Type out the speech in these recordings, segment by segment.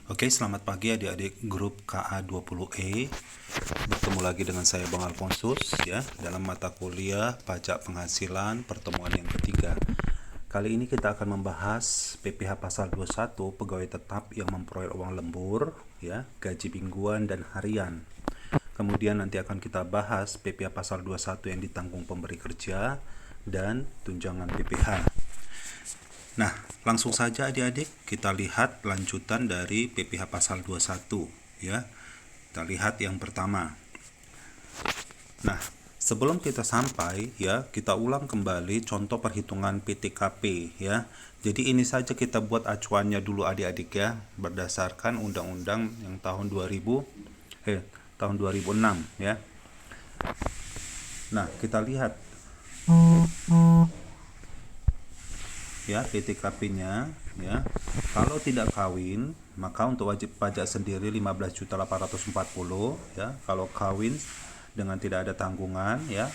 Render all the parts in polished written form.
Oke, selamat pagi adik-adik grup KA20E. Bertemu lagi dengan saya Bang Alfonsus ya dalam mata kuliah pajak penghasilan pertemuan yang ketiga. Kali ini kita akan membahas PPh pasal 21 pegawai tetap yang memperoleh uang lembur ya, gaji mingguan dan harian. Kemudian nanti akan kita bahas PPh pasal 21 yang ditanggung pemberi kerja dan tunjangan PPh. Nah, langsung saja adik-adik kita lihat lanjutan dari PPh pasal 21 ya. Kita lihat yang pertama. Nah, sebelum kita sampai ya, kita ulang kembali contoh perhitungan PTKP ya. Jadi ini saja kita buat acuannya dulu adik-adik ya, berdasarkan undang-undang yang tahun 2006 ya. Nah, kita lihat ya PTKP-nya ya. Kalau tidak kawin, maka untuk wajib pajak sendiri 15.840 ya. Kalau kawin dengan tidak ada tanggungan ya.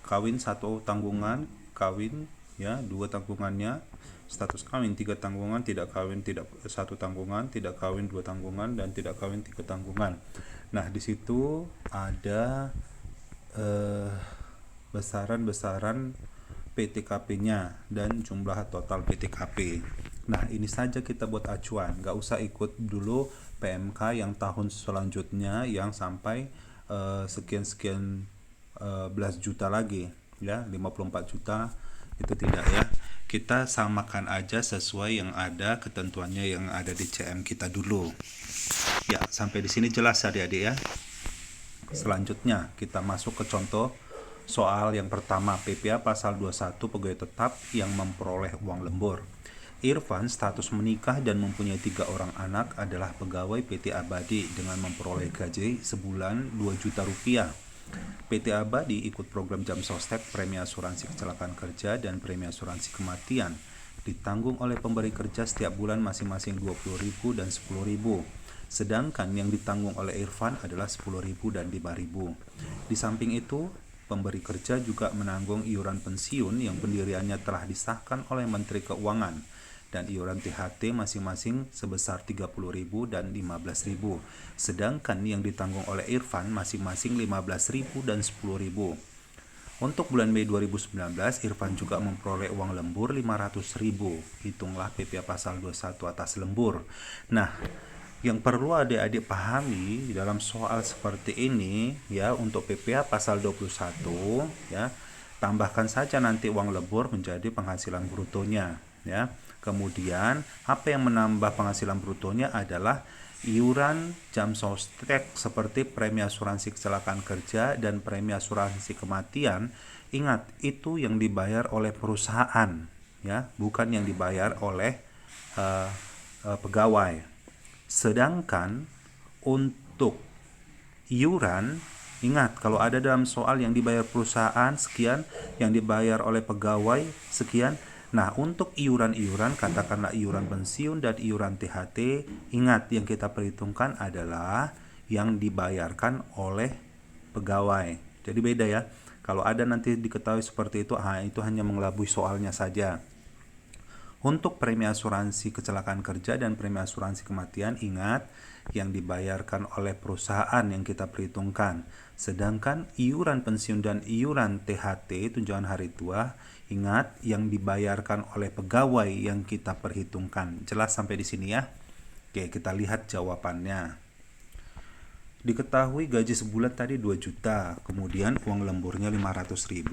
Kawin satu tanggungan, kawin ya, dua tanggungannya, status kawin, tiga tanggungan, tidak kawin tidak satu tanggungan, tidak kawin dua tanggungan, dan tidak kawin tiga tanggungan. Nah, di situ ada besaran-besaran PTKP-nya dan jumlah total PTKP. Nah, ini saja kita buat acuan, nggak usah ikut dulu PMK yang tahun selanjutnya yang sampai sekian-sekian belas juta lagi ya, 54 juta itu tidak ya. Kita samakan aja sesuai yang ada ketentuannya yang ada di CM kita dulu. Ya, sampai di sini jelas adik-adik ya. Selanjutnya kita masuk ke contoh soal yang pertama, PPh pasal 21 pegawai tetap yang memperoleh uang lembur. Irfan status menikah dan mempunyai 3 orang anak adalah pegawai PT Abadi dengan memperoleh gaji sebulan 2 juta rupiah. PT Abadi ikut program jam sostek, premi asuransi kecelakaan kerja dan premi asuransi kematian. Ditanggung oleh pemberi kerja setiap bulan masing-masing 20.000 dan 10.000. Sedangkan yang ditanggung oleh Irfan adalah 10.000 dan 5.000. Di samping itu, pemberi kerja juga menanggung iuran pensiun yang pendiriannya telah disahkan oleh Menteri Keuangan dan iuran THT masing-masing sebesar 30.000 dan 15.000. Sedangkan yang ditanggung oleh Irfan masing-masing 15.000 dan 10.000. Untuk bulan Mei 2019, Irfan juga memperoleh uang lembur 500.000. Hitunglah PPh pasal 21 atas lembur. Nah, yang perlu adik-adik pahami dalam soal seperti ini ya, untuk PPh pasal 21 ya, tambahkan saja nanti uang lembur menjadi penghasilan brutonya ya. Kemudian apa yang menambah penghasilan brutonya adalah iuran jam sostek seperti premi asuransi kecelakaan kerja dan premi asuransi kematian. Ingat, itu yang dibayar oleh perusahaan ya, bukan yang dibayar oleh pegawai. Sedangkan untuk iuran, ingat kalau ada dalam soal yang dibayar perusahaan sekian, yang dibayar oleh pegawai sekian. Nah, untuk iuran-iuran, katakanlah iuran pensiun dan iuran THT, ingat yang kita perhitungkan adalah yang dibayarkan oleh pegawai. Jadi beda ya. Kalau ada nanti diketahui seperti itu, itu hanya mengelabui soalnya saja. Untuk premi asuransi kecelakaan kerja dan premi asuransi kematian, ingat yang dibayarkan oleh perusahaan yang kita perhitungkan. Sedangkan iuran pensiun dan iuran THT tunjangan hari tua, ingat yang dibayarkan oleh pegawai yang kita perhitungkan. Jelas sampai di sini ya? Oke, kita lihat jawabannya. Diketahui gaji sebulan tadi 2 juta, kemudian uang lemburnya 500.000.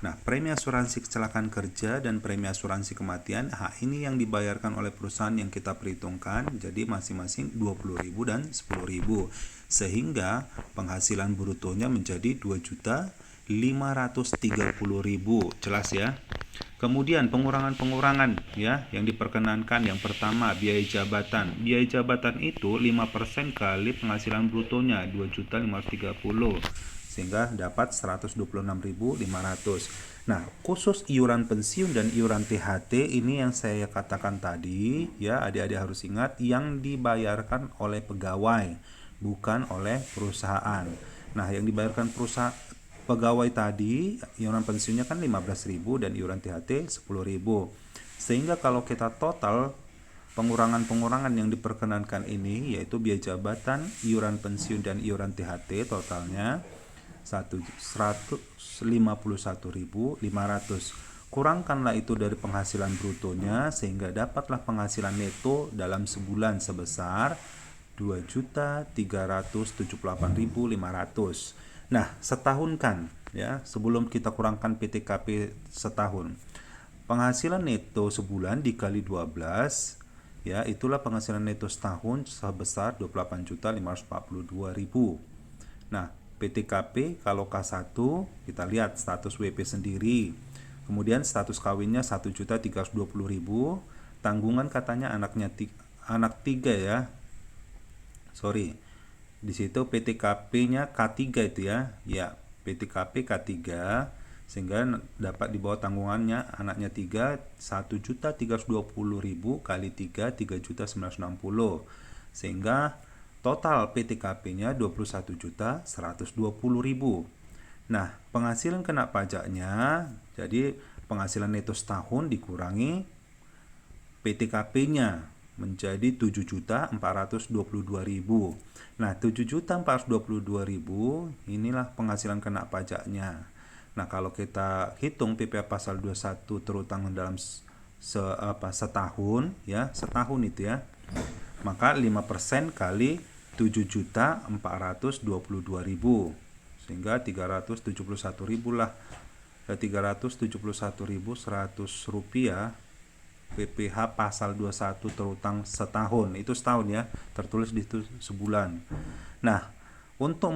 Nah, premi asuransi kecelakaan kerja dan premi asuransi kematian, ini yang dibayarkan oleh perusahaan yang kita perhitungkan, jadi masing-masing 20.000 dan 10.000. Sehingga penghasilan brutonya menjadi 2.530.000. Jelas ya? Kemudian pengurangan-pengurangan ya yang diperkenankan, yang pertama biaya jabatan. Biaya jabatan itu 5% kali penghasilan brutonya 2.530 sehingga dapat 126.500. Nah, khusus iuran pensiun dan iuran THT ini yang saya katakan tadi ya, adik-adik harus ingat yang dibayarkan oleh pegawai, bukan oleh perusahaan. Nah, yang dibayarkan perusahaan pegawai tadi iuran pensiunnya kan 15.000 dan iuran THT 10.000. Sehingga kalau kita total Pengurangan-pengurangan yang diperkenankan ini yaitu biaya jabatan, iuran pensiun dan iuran THT totalnya 151.500. Kurangkanlah itu dari penghasilan brutonya sehingga dapatlah penghasilan neto dalam sebulan sebesar 2.378.500. Nah, setahun kan ya, sebelum kita kurangkan PTKP setahun. Penghasilan neto sebulan dikali 12 ya, itulah penghasilan neto setahun sebesar 28.542.000. Nah, PTKP kalau K1 kita lihat status WP sendiri. Kemudian status kawinnya 1.320.000. Tanggungan katanya anak 3 ya. Sorry. Di situ PTKP-nya K3 itu ya. Ya, PTKP K3 sehingga dapat di bawah tanggungannya anaknya 3 1.320.000 kali 3 3.960 sehingga total PTKP-nya 21.120.000. Nah, penghasilan kena pajaknya jadi penghasilan neto setahun dikurangi PTKP-nya menjadi 7.422.000. Nah, 7.422.000 inilah penghasilan kena pajaknya. Nah, kalau kita hitung PPh pasal 21 terutang dalam setahun ya, setahun itu ya. Maka 5% kali 7.422.000 sehingga 371.000 lah. 371.100 rupiah PPh pasal 21 terutang setahun. Itu setahun ya, tertulis di itu sebulan. Nah, untuk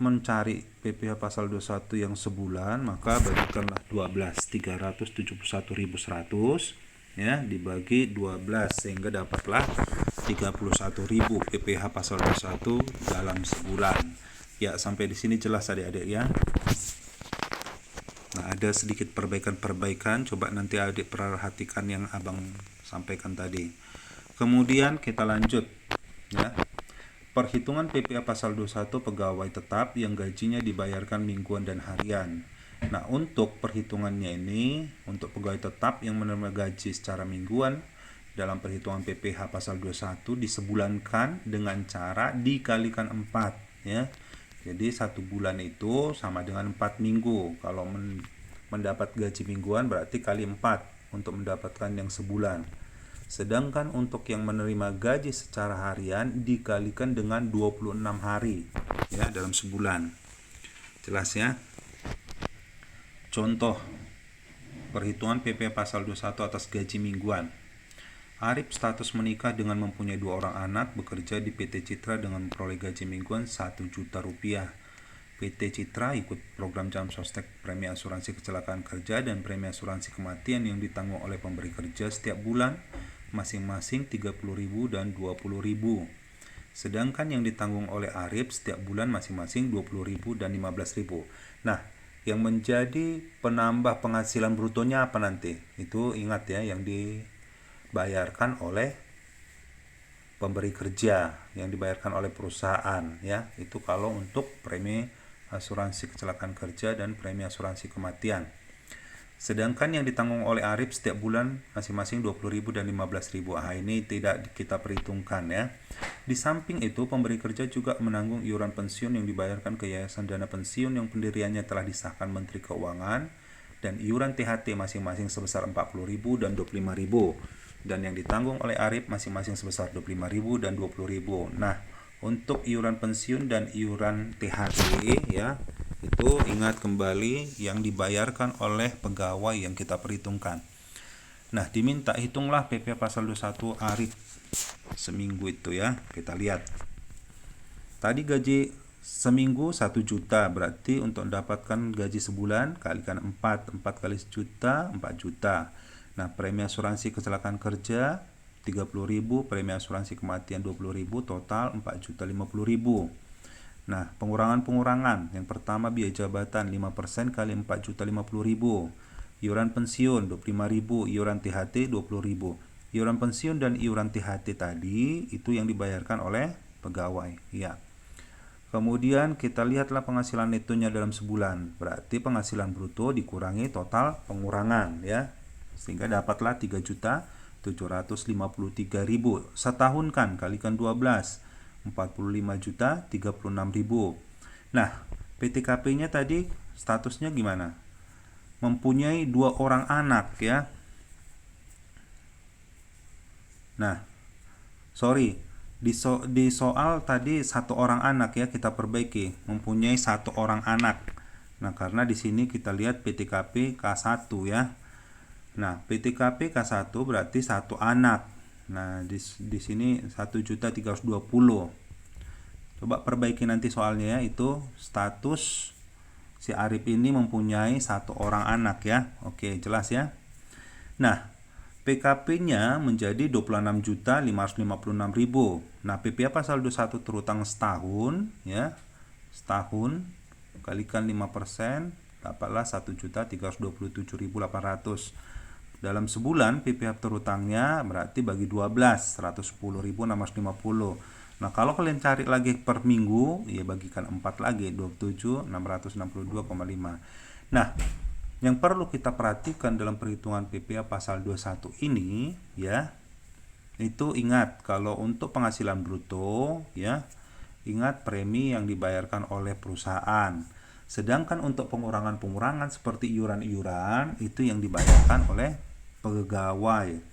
mencari PPh pasal 21 yang sebulan, maka bagikanlah 12, 371.100 ya, dibagi 12 sehingga dapatlah 31.000 PPh pasal 21 dalam sebulan. Ya, sampai di sini jelas adik-adik ya. Nah, ada sedikit perbaikan-perbaikan, coba nanti adik perhatikan yang abang sampaikan tadi. Kemudian kita lanjut ya. Perhitungan PPh pasal 21 pegawai tetap yang gajinya dibayarkan mingguan dan harian. Nah, untuk perhitungannya ini, untuk pegawai tetap yang menerima gaji secara mingguan, dalam perhitungan PPh pasal 21 disebulankan dengan cara dikalikan 4 ya. Jadi 1 bulan itu sama dengan 4 minggu. Kalau mendapat gaji mingguan berarti kali 4 untuk mendapatkan yang sebulan. Sedangkan untuk yang menerima gaji secara harian dikalikan dengan 26 hari ya dalam sebulan. Jelas ya? Contoh perhitungan PPh pasal 21 atas gaji mingguan. Arif status menikah dengan mempunyai 2 orang anak, bekerja di PT Citra dengan memperoleh gaji mingguan 1 juta rupiah. PT Citra ikut program Jam Sostek premi asuransi kecelakaan kerja dan premi asuransi kematian yang ditanggung oleh pemberi kerja setiap bulan masing-masing 30.000 dan 20.000. Sedangkan yang ditanggung oleh Arif setiap bulan masing-masing 20.000 dan 15.000. Nah, yang menjadi penambah penghasilan brutonya apa nanti? Itu ingat ya, yang dibayarkan oleh pemberi kerja, yang dibayarkan oleh perusahaan ya. Itu kalau untuk premi asuransi kecelakaan kerja dan premi asuransi kematian. Sedangkan yang ditanggung oleh Arif setiap bulan masing-masing 20.000 dan 15.000. Ini tidak kita perhitungkan ya. Di samping itu pemberi kerja juga menanggung iuran pensiun yang dibayarkan ke Yayasan Dana Pensiun yang pendiriannya telah disahkan Menteri Keuangan dan iuran THT masing-masing sebesar 40.000 dan 25.000. Dan yang ditanggung oleh Arif masing-masing sebesar 25.000 dan 20.000. Nah, untuk iuran pensiun dan iuran THT ya, itu ingat kembali yang dibayarkan oleh pegawai yang kita perhitungkan. Nah, diminta hitunglah PPh pasal 21 Arif seminggu itu ya. Kita lihat. Tadi gaji seminggu 1 juta, berarti untuk mendapatkan gaji sebulan kalikan 4 kali 1 juta 4 juta. Nah, premi asuransi kecelakaan kerja 30.000, premi asuransi kematian 20.000, total 4.050.000. Nah, pengurangan-pengurangan. Yang pertama biaya jabatan 5% kali 4.050.000. Iuran pensiun 25.000, iuran THT 20.000. Iuran pensiun dan iuran THT tadi itu yang dibayarkan oleh pegawai, ya. Kemudian kita lihatlah penghasilan netonya dalam sebulan. Berarti penghasilan bruto dikurangi total pengurangan ya. Sehingga dapatlah 3.422.000 753.000. Setahun kan, kalikan 12, 45 juta 36.000. Nah, PTKP-nya tadi statusnya gimana? Mempunyai 2 orang anak ya. Nah, sorry, di soal tadi 1 orang anak ya, kita perbaiki, mempunyai 1 orang anak. Nah, karena di sini kita lihat PTKP K1 ya. Nah, PTKP K1 berarti 1 anak. Nah, di sini 1.320. Coba perbaiki nanti soalnya ya, itu status si Arif ini mempunyai 1 orang anak ya. Oke, jelas ya. Nah, PKP-nya menjadi 26.556.000. Nah, PPh pasal 21 terutang setahun ya. Setahun kalikan 5%, dapatlah 1.327.800. Dalam sebulan PPh terutangnya berarti bagi 12, 110.650. Nah, kalau kalian cari lagi per minggu, ya bagikan 4 lagi, 27.662,5. Nah, yang perlu kita perhatikan dalam perhitungan PPh pasal 21 ini ya, itu ingat kalau untuk penghasilan bruto ya, ingat premi yang dibayarkan oleh perusahaan. Sedangkan untuk pengurangan-pengurangan seperti iuran-iuran itu yang dibayarkan oleh pegawai.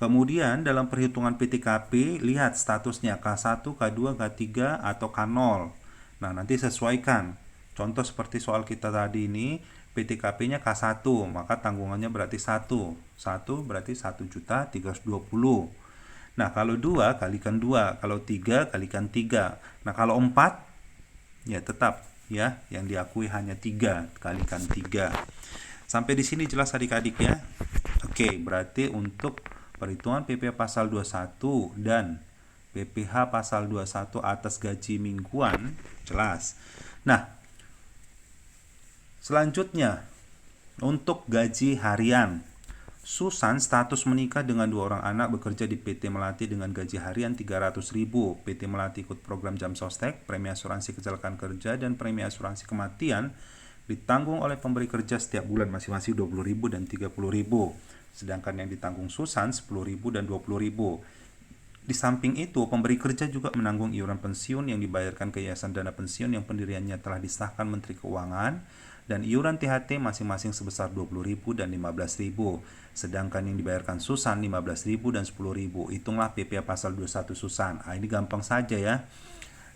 Kemudian dalam perhitungan PTKP lihat statusnya K1, K2, K3 atau K0. Nah, nanti sesuaikan. Contoh seperti soal kita tadi ini, PTKP-nya K1, maka tanggungannya berarti 1. 1 berarti 1.320. Nah, kalau 2 kalikan 2, kalau 3 kalikan 3. Nah, kalau 4 ya tetap ya, yang diakui hanya 3, kalikan 3. Sampai di sini jelas adik-adik ya. Oke, berarti untuk perhitungan PPh pasal 21 dan PPh pasal 21 atas gaji mingguan jelas. Nah, selanjutnya untuk gaji harian. Susan status menikah dengan 2 orang anak, bekerja di PT Melati dengan gaji harian 300.000. PT Melati ikut program Jam Sostek, premi asuransi kecelakaan kerja dan premi asuransi kematian ditanggung oleh pemberi kerja setiap bulan masing-masing 20.000 dan 30.000. Sedangkan yang ditanggung Susan 10.000 dan 20.000. Di samping itu, pemberi kerja juga menanggung iuran pensiun yang dibayarkan ke Yayasan Dana Pensiun yang pendiriannya telah disahkan Menteri Keuangan, dan iuran THT masing-masing sebesar 20.000 dan 15.000. Sedangkan yang dibayarkan Susan 15.000 dan 10.000. Hitunglah PPh pasal 21 Susan. Ini gampang saja ya.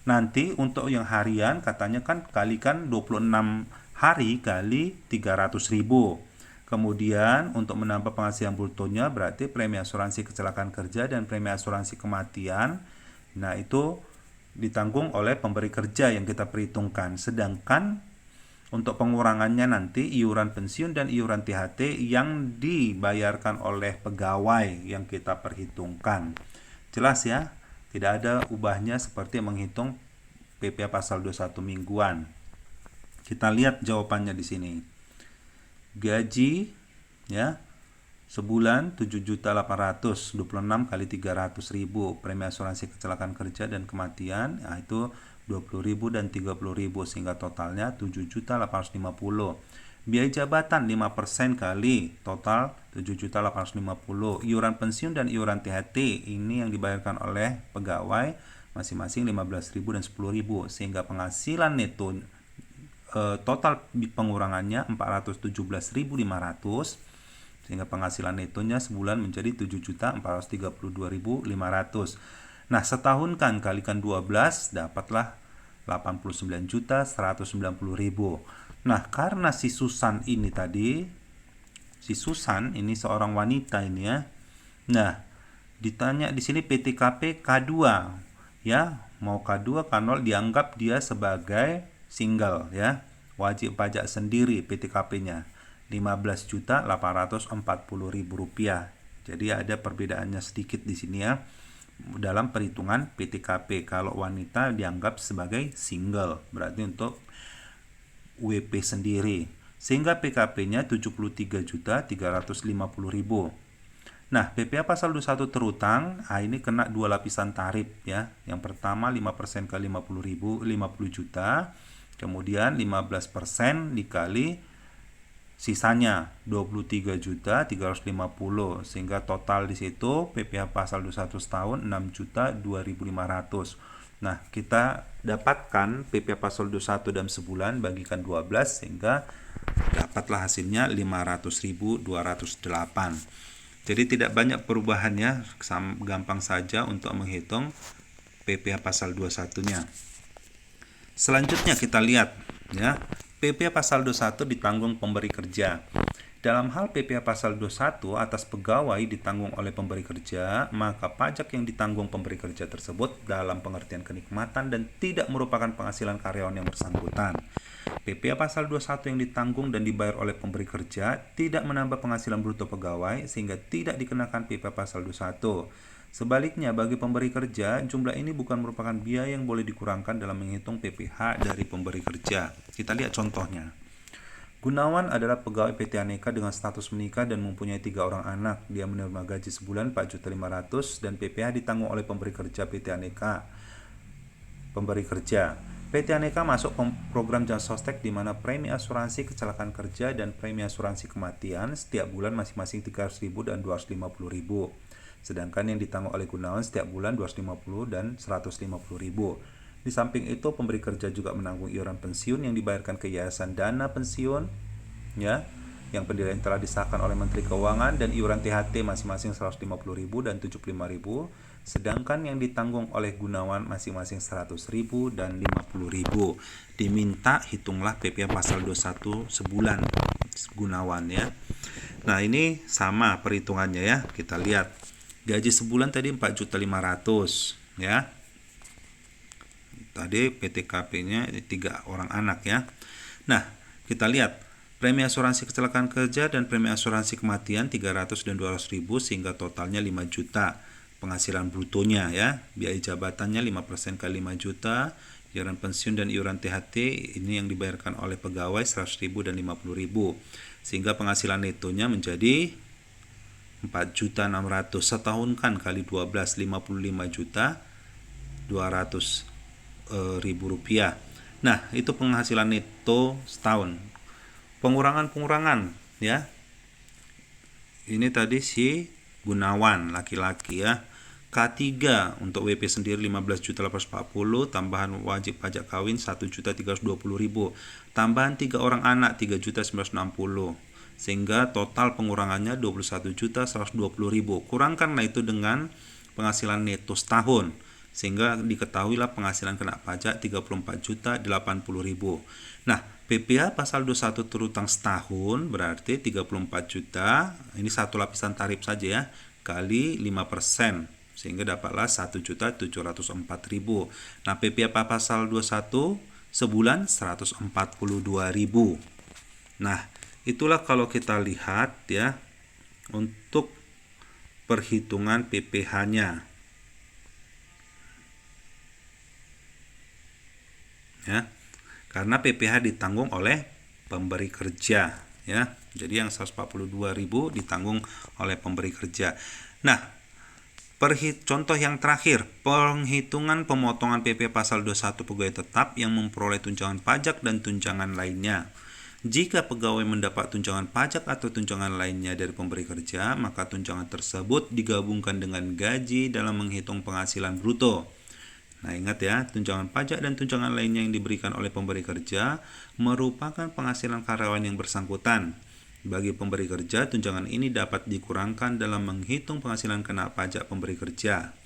Nanti untuk yang harian katanya kan kalikan 26 hari kali 300.000. Kemudian untuk menambah penghasilan brutonya berarti premi asuransi kecelakaan kerja dan premi asuransi kematian. Nah, itu ditanggung oleh pemberi kerja yang kita perhitungkan. Sedangkan untuk pengurangannya nanti iuran pensiun dan iuran THT yang dibayarkan oleh pegawai yang kita perhitungkan. Jelas ya? Tidak ada ubahnya seperti menghitung PPh pasal 21 mingguan. Kita lihat jawabannya di sini. Gaji ya sebulan 7.800, 26 kali 300.000, premi asuransi kecelakaan kerja dan kematian itu 20.000 dan 30.000 sehingga totalnya 7.850. Biaya jabatan 5% kali total 7.850. Iuran pensiun dan iuran THT ini yang dibayarkan oleh pegawai masing-masing 15.000 dan 10.000 sehingga penghasilan neto total pengurangannya 417.500 sehingga penghasilan netonya sebulan menjadi 7.432.500. Nah, setahun kan kalikan 12 dapatlah 89.190.000. Nah, karena si Susan ini tadi, si Susan ini seorang wanita ini ya. Nah, ditanya di sini PTKP K2 ya, mau K2 K0 dianggap dia sebagai single ya. Wajib pajak sendiri PTKP-nya Rp15.840.000. Jadi ada perbedaannya sedikit di sini ya. Dalam perhitungan PTKP kalau wanita dianggap sebagai single, berarti untuk WP sendiri. Sehingga PKP-nya Rp73.350.000. Nah, PPh pasal 21 terutang, ini kena 2 lapisan tarif ya. Yang pertama 5% ke 50.000, 50 juta. Kemudian 15% dikali sisanya 23.350, sehingga total di situ PPh pasal 21 setahun 6.2.500. Nah, kita dapatkan PPh pasal 21 dalam sebulan bagikan 12 sehingga dapatlah hasilnya 500.208. Jadi tidak banyak perubahannya, gampang saja untuk menghitung PPh pasal 21-nya. Selanjutnya kita lihat ya, PPh pasal 21 ditanggung pemberi kerja. Dalam hal PPh pasal 21 atas pegawai ditanggung oleh pemberi kerja, maka pajak yang ditanggung pemberi kerja tersebut dalam pengertian kenikmatan dan tidak merupakan penghasilan karyawan yang bersangkutan. PPh pasal 21 yang ditanggung dan dibayar oleh pemberi kerja tidak menambah penghasilan bruto pegawai sehingga tidak dikenakan PPh pasal 21. Sebaliknya, bagi pemberi kerja, jumlah ini bukan merupakan biaya yang boleh dikurangkan dalam menghitung PPh dari pemberi kerja. Kita lihat contohnya. Gunawan adalah pegawai PT Aneka dengan status menikah dan mempunyai 3 orang anak. Dia menerima gaji sebulan 4.500.000 dan PPh ditanggung oleh pemberi kerja PT Aneka. Pemberi kerja. PT Aneka masuk program Jansostek di mana premi asuransi kecelakaan kerja dan premi asuransi kematian setiap bulan masing-masing 300.000 dan 250.000. Sedangkan yang ditanggung oleh Gunawan setiap bulan 250 dan 150.000. Di samping itu, pemberi kerja juga menanggung iuran pensiun yang dibayarkan ke Yayasan Dana Pensiun ya, yang pendirian telah disahkan oleh Menteri Keuangan, dan iuran THT masing-masing 150.000 dan 75.000. Sedangkan yang ditanggung oleh Gunawan masing-masing 100.000 dan 50.000. Diminta hitunglah PPh pasal 21 sebulan Gunawan ya. Nah, ini sama perhitungannya ya. Kita lihat. Gaji sebulan tadi 4.500.000 ya. Tadi PTKP-nya 3 orang anak ya. Nah, kita lihat premi asuransi kecelakaan kerja dan premi asuransi kematian 300 dan 200.000 sehingga totalnya 5 juta penghasilan brutonya ya. Biaya jabatannya 5% kali 5 juta, iuran pensiun dan iuran THT ini yang dibayarkan oleh pegawai 100.000 dan 50.000 sehingga penghasilan netonya menjadi 4.600.000 setahun kan kali 12 55.200.000 rupiah. Nah, itu penghasilan neto setahun. Pengurangan ya. Ini tadi si Gunawan laki-laki ya. K3 untuk WP sendiri 15.840, tambahan wajib pajak kawin 1.320.000, tambahan 3 orang anak 3.960. Sehingga total pengurangannya 21.120.000. Kurangkanlah itu dengan penghasilan neto setahun sehingga diketahuilah penghasilan kena pajak 34.080.000. Nah, PPh pasal 21 terutang setahun berarti 34 juta. Ini satu lapisan tarif saja ya, kali 5% sehingga dapatlah 1.704.000. Nah, PPh pasal 21 sebulan 142.000. Nah, itulah kalau kita lihat ya untuk perhitungan PPh-nya. Ya. Karena PPh ditanggung oleh pemberi kerja ya. Jadi yang 142.000 ditanggung oleh pemberi kerja. Nah, contoh yang terakhir, penghitungan pemotongan PPh pasal 21 pegawai tetap yang memperoleh tunjangan pajak dan tunjangan lainnya. Jika pegawai mendapat tunjangan pajak atau tunjangan lainnya dari pemberi kerja, maka tunjangan tersebut digabungkan dengan gaji dalam menghitung penghasilan bruto. Nah, ingat ya, tunjangan pajak dan tunjangan lainnya yang diberikan oleh pemberi kerja merupakan penghasilan karyawan yang bersangkutan. Bagi pemberi kerja, tunjangan ini dapat dikurangkan dalam menghitung penghasilan kena pajak pemberi kerja.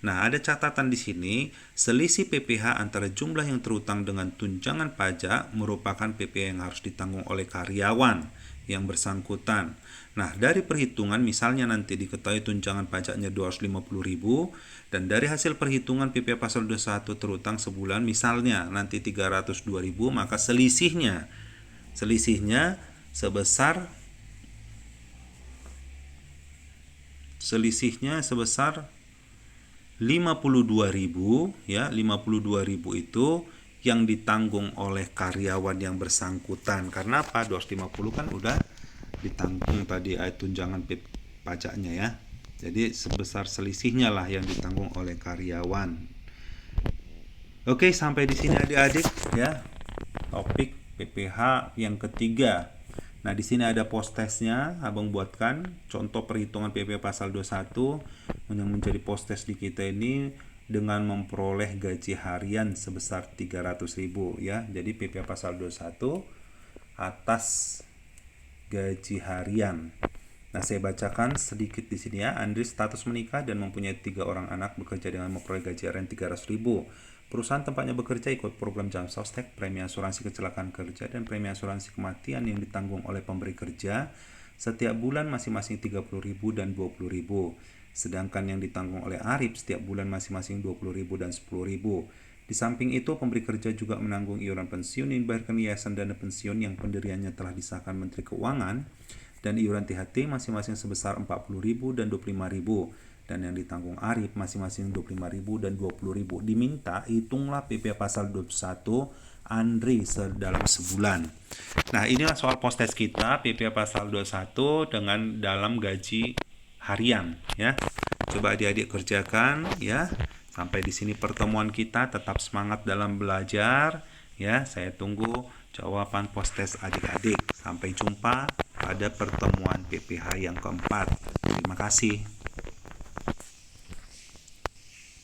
Nah, ada catatan di sini, selisih PPh antara jumlah yang terutang dengan tunjangan pajak merupakan PPh yang harus ditanggung oleh karyawan yang bersangkutan. Nah, dari perhitungan misalnya nanti diketahui tunjangan pajaknya 250.000 dan dari hasil perhitungan PPh pasal 21 terutang sebulan misalnya nanti 302.000, maka selisihnya sebesar 52.000 ya. 52.000 itu yang ditanggung oleh karyawan yang bersangkutan. Karena apa? 250 kan udah ditanggung tadi tunjangan pajaknya ya. Jadi sebesar selisihnya lah yang ditanggung oleh karyawan. Oke, sampai di sini adik-adik ya. Topik PPh yang ketiga. Nah, di sini ada posttestnya, Abang buatkan contoh perhitungan PP pasal 21 yang menjadi posttest di kita ini dengan memperoleh gaji harian sebesar 300.000 ya. Jadi PP pasal 21 atas gaji harian. Nah, saya bacakan sedikit di sini ya. Andri status menikah dan mempunyai 3 orang anak, bekerja dengan memperoleh gaji harian 300.000. Perusahaan tempatnya bekerja ikut program Jam Sostek, premi asuransi kecelakaan kerja, dan premi asuransi kematian yang ditanggung oleh pemberi kerja setiap bulan masing-masing 30.000 dan 20.000. Sedangkan yang ditanggung oleh Arif setiap bulan masing-masing 20.000 dan 10.000. Di samping itu, pemberi kerja juga menanggung iuran pensiun yang dibayarkan Yayasan Dana Pensiun yang pendiriannya telah disahkan Menteri Keuangan, dan iuran THT masing-masing sebesar 40.000 dan 25.000. Dan yang ditanggung Arif masing-masing 25.000 dan 20.000. Diminta hitunglah PP pasal 21 Andri dalam sebulan. Nah, inilah soal posttest kita PP pasal 21 dengan dalam gaji harian ya. Coba adik-adik kerjakan ya. Sampai di sini pertemuan kita, tetap semangat dalam belajar ya. Saya tunggu jawaban posttest adik-adik. Sampai jumpa pada pertemuan PPH yang keempat. Terima kasih.